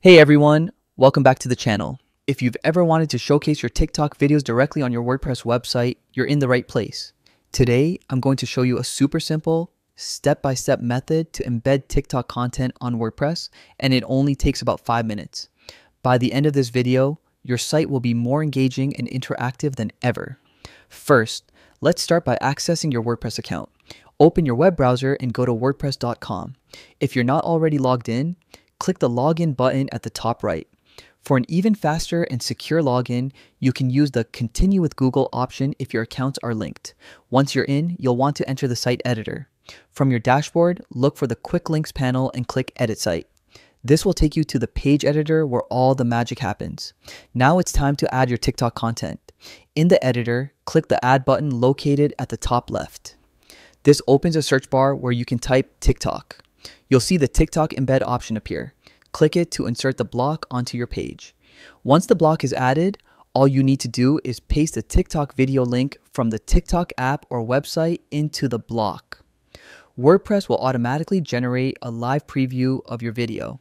Hey everyone, welcome back to the channel. If you've ever wanted to showcase your TikTok videos directly on your WordPress website, you're in the right place. Today, I'm going to show you a super simple, step-by-step method to embed TikTok content on WordPress, and it only takes about 5 minutes. By the end of this video, your site will be more engaging and interactive than ever. First, let's start by accessing your WordPress account. Open your web browser and go to wordpress.com. If you're not already logged in, click the login button at the top right. For an even faster and secure login, you can use the Continue with Google option if your accounts are linked. Once you're in, you'll want to enter the site editor. From your dashboard, look for the Quick Links panel and click Edit Site. This will take you to the page editor where all the magic happens. Now it's time to add your TikTok content. In the editor, click the Add button located at the top left. This opens a search bar where you can type TikTok. You'll see the TikTok Embed option appear. Click it to insert the block onto your page. Once the block is added, all you need to do is paste the TikTok video link from the TikTok app or website into the block. WordPress will automatically generate a live preview of your video.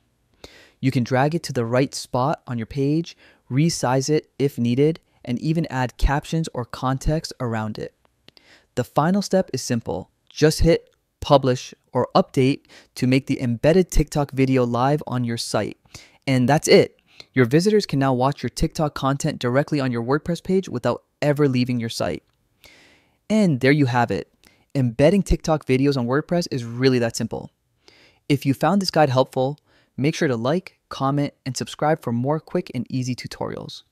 You can drag it to the right spot on your page, resize it if needed, and even add captions or context around it. The final step is simple. Just hit publish or update to make the embedded TikTok video live on your site. And that's it. Your visitors can now watch your TikTok content directly on your WordPress page without ever leaving your site. And there you have it. Embedding TikTok videos on WordPress is really that simple. If you found this guide helpful, make sure to like, comment, and subscribe for more quick and easy tutorials.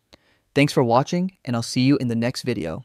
Thanks for watching, and I'll see you in the next video.